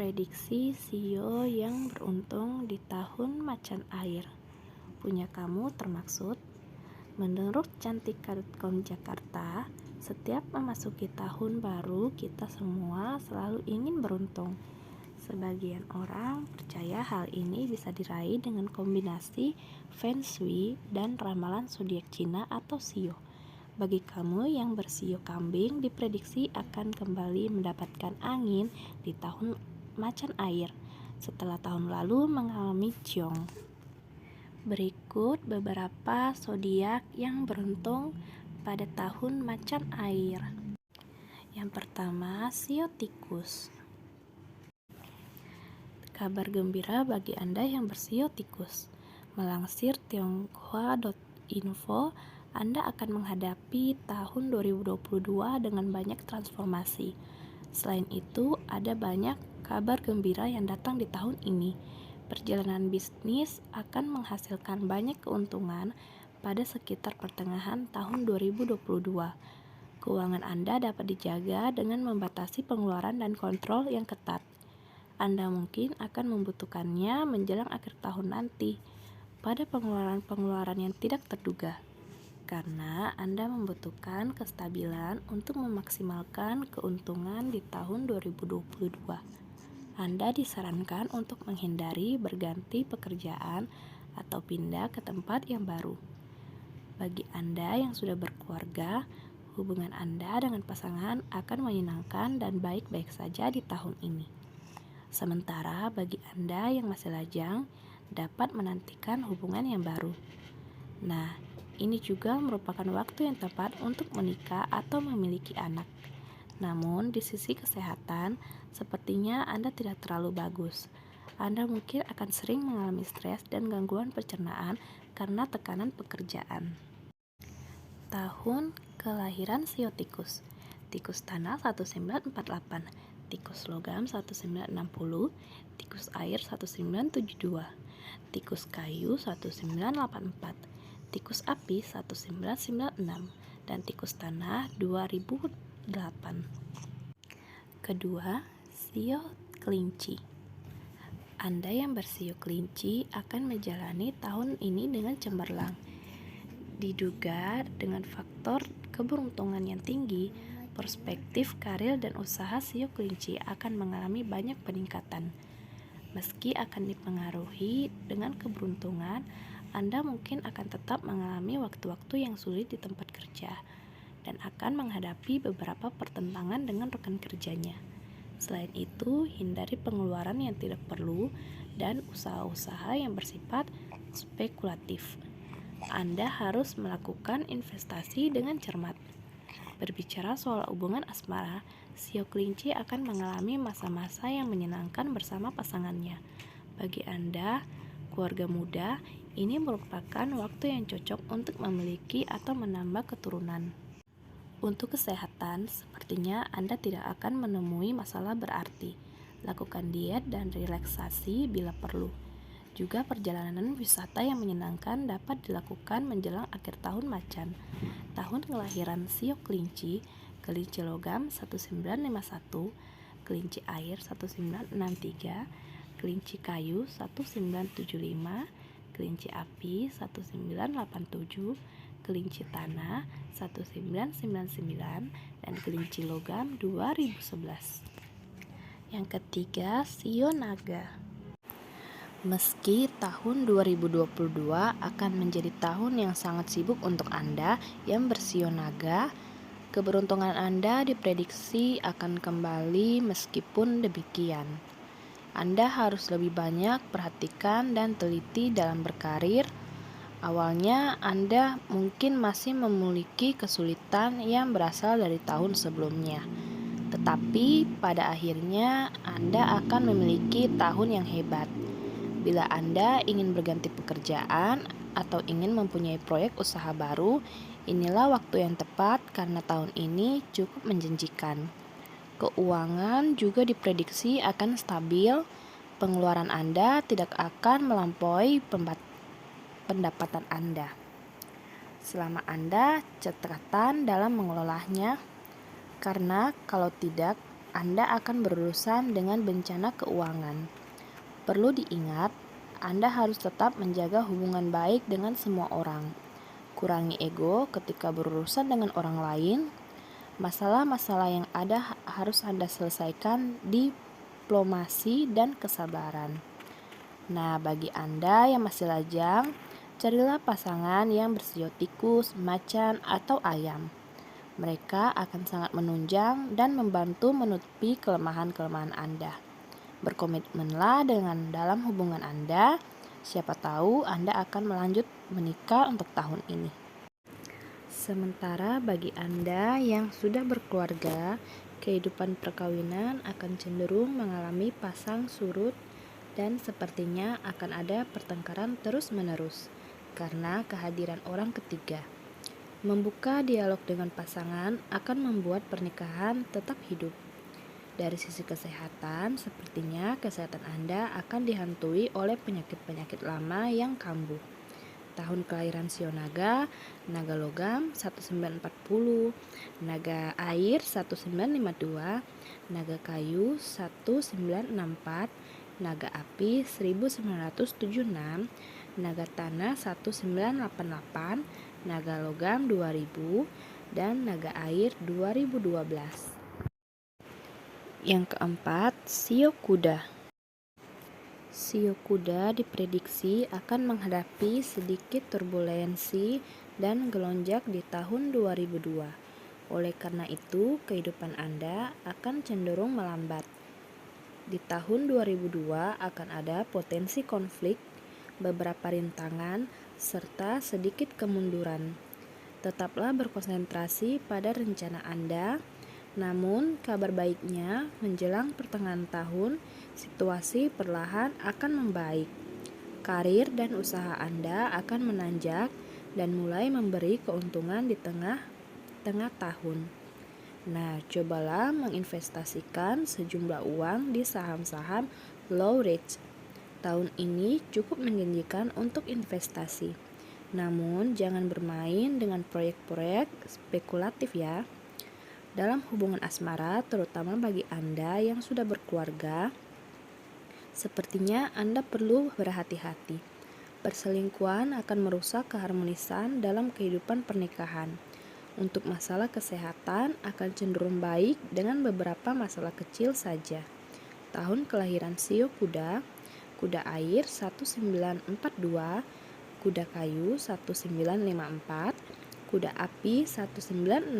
Prediksi sio yang beruntung di tahun macan air. Punya kamu termaksud? Menurut Cantik.com Jakarta, setiap memasuki tahun baru kita semua selalu ingin beruntung. Sebagian orang percaya hal ini bisa diraih dengan kombinasi Feng Shui dan ramalan zodiak Cina atau sio. Bagi kamu yang bersio kambing, diprediksi akan kembali mendapatkan angin di tahun macan air setelah tahun lalu mengalami ciong. Berikut beberapa zodiak yang beruntung pada tahun macan air. Yang pertama, sio tikus. Kabar gembira bagi Anda yang bersio tikus. Melansir tionghoa.info, Anda akan menghadapi tahun 2022 dengan banyak transformasi. Selain itu, ada banyak kabar gembira yang datang di tahun ini. Perjalanan bisnis akan menghasilkan banyak keuntungan pada sekitar pertengahan tahun 2022. Keuangan Anda dapat dijaga dengan membatasi pengeluaran dan kontrol yang ketat. Anda mungkin akan membutuhkannya menjelang akhir tahun nanti pada pengeluaran-pengeluaran yang tidak terduga, karena Anda membutuhkan kestabilan untuk memaksimalkan keuntungan di tahun 2022. Anda disarankan untuk menghindari berganti pekerjaan atau pindah ke tempat yang baru. Bagi Anda yang sudah berkeluarga, hubungan Anda dengan pasangan akan menyenangkan dan baik-baik saja di tahun ini. Sementara bagi Anda yang masih lajang, dapat menantikan hubungan yang baru. Nah, ini juga merupakan waktu yang tepat untuk menikah atau memiliki anak. Namun, di sisi kesehatan, sepertinya Anda tidak terlalu bagus. Anda mungkin akan sering mengalami stres dan gangguan pencernaan karena tekanan pekerjaan. Tahun kelahiran sio tikus. Tikus tanah 1948, tikus logam 1960, tikus air 1972, tikus kayu 1984, tikus api 1996, dan tikus tanah 2008. Kedua, sio kelinci. Anda yang bersio kelinci akan menjalani tahun ini dengan cemerlang. Diduga dengan faktor keberuntungan yang tinggi, perspektif karir dan usaha sio kelinci akan mengalami banyak peningkatan. Meski akan dipengaruhi dengan keberuntungan, Anda mungkin akan tetap mengalami waktu-waktu yang sulit di tempat kerja dan akan menghadapi beberapa pertentangan dengan rekan kerjanya. Selain itu, hindari pengeluaran yang tidak perlu dan usaha-usaha yang bersifat spekulatif. Anda harus melakukan investasi dengan cermat. Berbicara soal hubungan asmara, sio kelinci akan mengalami masa-masa yang menyenangkan bersama pasangannya. Bagi Anda, keluarga muda, ini merupakan waktu yang cocok untuk memiliki atau menambah keturunan. Untuk kesehatan, sepertinya Anda tidak akan menemui masalah berarti. Lakukan diet dan relaksasi bila perlu. Juga perjalanan wisata yang menyenangkan dapat dilakukan menjelang akhir tahun macan. Tahun kelahiran sio kelinci, kelinci logam 1951, kelinci air 1963, kelinci kayu 1975, kelinci api 1987, kelinci tanah 1999, dan kelinci logam 2011. Yang ketiga, sio naga. Meski tahun 2022 akan menjadi tahun yang sangat sibuk untuk Anda yang bersio naga, keberuntungan Anda diprediksi akan kembali. Meskipun demikian, Anda harus lebih banyak perhatikan dan teliti dalam berkarir. Awalnya Anda mungkin masih memiliki kesulitan yang berasal dari tahun sebelumnya, tetapi pada akhirnya Anda akan memiliki tahun yang hebat. Bila Anda ingin berganti pekerjaan atau ingin mempunyai proyek usaha baru, inilah waktu yang tepat karena tahun ini cukup menjanjikan. Keuangan juga diprediksi akan stabil. Pengeluaran Anda tidak akan melampaui pendapatan Anda, selama Anda catatan dalam mengelolanya, karena kalau tidak, Anda akan berurusan dengan bencana keuangan. Perlu diingat, Anda harus tetap menjaga hubungan baik dengan semua orang. Kurangi ego ketika berurusan dengan orang lain. Masalah-masalah yang ada harus Anda selesaikan diplomasi dan kesabaran. Nah, bagi Anda yang masih lajang, carilah pasangan yang bersio tikus, macan, atau ayam. Mereka akan sangat menunjang dan membantu menutupi kelemahan-kelemahan Anda. Berkomitmenlah dengan dalam hubungan Anda. Siapa tahu Anda akan melanjut menikah untuk tahun ini. Sementara bagi Anda yang sudah berkeluarga, kehidupan perkawinan akan cenderung mengalami pasang surut dan sepertinya akan ada pertengkaran terus-menerus karena kehadiran orang ketiga. Membuka dialog dengan pasangan akan membuat pernikahan tetap hidup. Dari sisi kesehatan, sepertinya kesehatan Anda akan dihantui oleh penyakit-penyakit lama yang kambuh. Tahun kelahiran Sio Naga, Naga Logam 1940, Naga Air 1952, Naga Kayu 1964, Naga Api 1976, Naga Tanah 1988, Naga Logam 2000, dan Naga Air 2012. Yang keempat, Sio Kuda. Sio Kuda diprediksi akan menghadapi sedikit turbulensi dan gelonjak di tahun 2002. Oleh karena itu, kehidupan Anda akan cenderung melambat. Di tahun 2002 akan ada potensi konflik, beberapa rintangan, serta sedikit kemunduran. Tetaplah berkonsentrasi pada rencana Anda. Namun, kabar baiknya menjelang pertengahan tahun, situasi perlahan akan membaik. Karir dan usaha Anda akan menanjak dan mulai memberi keuntungan di tengah tahun. Nah, cobalah menginvestasikan sejumlah uang di saham-saham low risk. Tahun ini cukup menjanjikan untuk investasi. Namun, jangan bermain dengan proyek-proyek spekulatif ya. Dalam hubungan asmara, terutama bagi Anda yang sudah berkeluarga, sepertinya Anda perlu berhati-hati. Perselingkuhan akan merusak keharmonisan dalam kehidupan pernikahan. Untuk masalah kesehatan akan cenderung baik dengan beberapa masalah kecil saja. Tahun kelahiran Sio Kuda, Kuda Air 1942, Kuda Kayu 1954, Kuda Api 1966,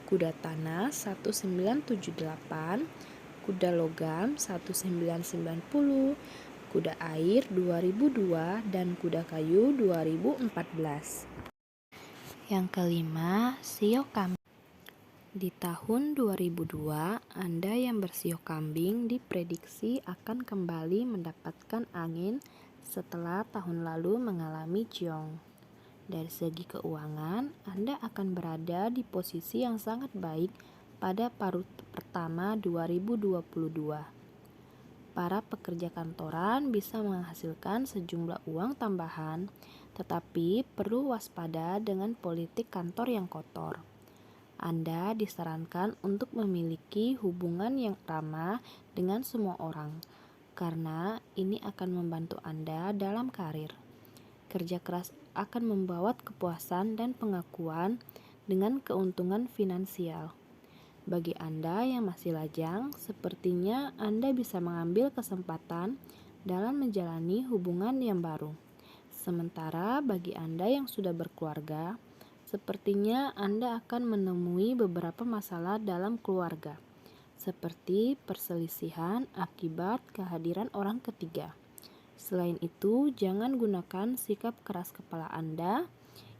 Kuda Tanah 1978, Kuda Logam 1990, Kuda Air 2002, dan Kuda Kayu 2014. Yang kelima, Sio Kambing. Di tahun 2002, Anda yang bersio kambing diprediksi akan kembali mendapatkan angin setelah tahun lalu mengalami ciong. Dari segi keuangan, Anda akan berada di posisi yang sangat baik pada paruh pertama 2022. Para pekerja kantoran bisa menghasilkan sejumlah uang tambahan, tetapi perlu waspada dengan politik kantor yang kotor. Anda disarankan untuk memiliki hubungan yang ramah dengan semua orang, karena ini akan membantu Anda dalam karir. Kerja keras akan membawa kepuasan dan pengakuan dengan keuntungan finansial. Bagi Anda yang masih lajang, sepertinya Anda bisa mengambil kesempatan dalam menjalani hubungan yang baru. Sementara bagi Anda yang sudah berkeluarga, sepertinya Anda akan menemui beberapa masalah dalam keluarga, seperti perselisihan akibat kehadiran orang ketiga. Selain itu, jangan gunakan sikap keras kepala Anda,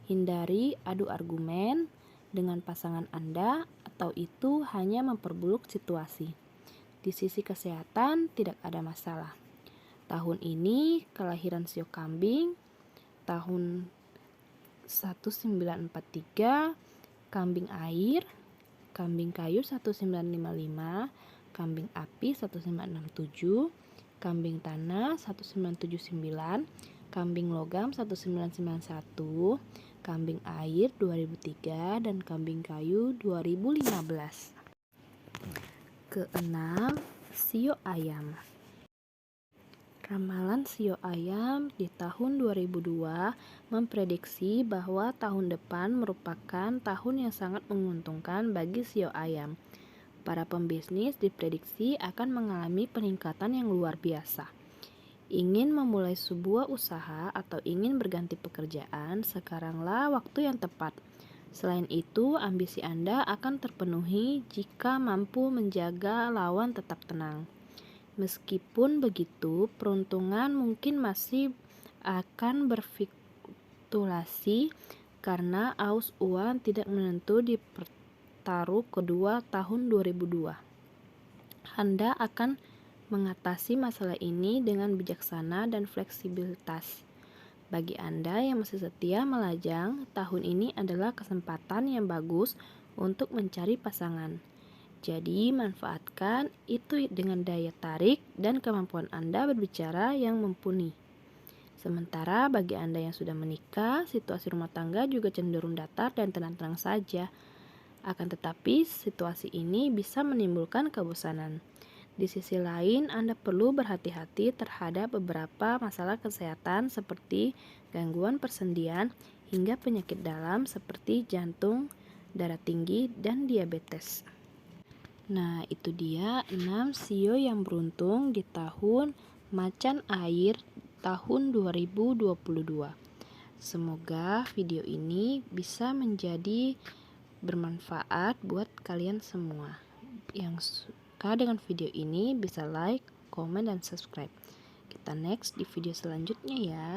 hindari adu argumen dengan pasangan Anda, atau itu hanya memperburuk situasi. Di sisi kesehatan tidak ada masalah. Tahun ini kelahiran Sio Kambing, tahun 1943, Kambing Air, Kambing Kayu 1955, Kambing Api 1967, Kambing Tanah 1979, Kambing Logam 1991, Kambing Air 2003, dan Kambing Kayu 2015. Keenam, sio ayam. Ramalan sio ayam di tahun 2002 memprediksi bahwa tahun depan merupakan tahun yang sangat menguntungkan bagi sio ayam. Para pembisnis diprediksi akan mengalami peningkatan yang luar biasa. Ingin memulai sebuah usaha atau ingin berganti pekerjaan, sekaranglah waktu yang tepat. Selain itu, ambisi Anda akan terpenuhi jika mampu menjaga lawan tetap tenang. Meskipun begitu, peruntungan mungkin masih akan berfluktuasi karena arus uang tidak menentu di pertaruh kedua tahun 2002. Anda akan mengatasi masalah ini dengan bijaksana dan fleksibilitas. Bagi Anda yang masih setia melajang, tahun ini adalah kesempatan yang bagus untuk mencari pasangan. Jadi, manfaatkan itu dengan daya tarik dan kemampuan Anda berbicara yang mumpuni. Sementara bagi Anda yang sudah menikah, situasi rumah tangga juga cenderung datar dan tenang-tenang saja. Akan tetapi, situasi ini bisa menimbulkan kebosanan. Di sisi lain, Anda perlu berhati-hati terhadap beberapa masalah kesehatan seperti gangguan persendian hingga penyakit dalam seperti jantung, darah tinggi, dan diabetes. Nah, itu dia 6 sio yang beruntung di tahun macan air tahun 2022. Semoga video ini bisa menjadi bermanfaat buat kalian semua. Yang suka dengan video ini bisa like, komen, dan subscribe. Kita next di video selanjutnya ya.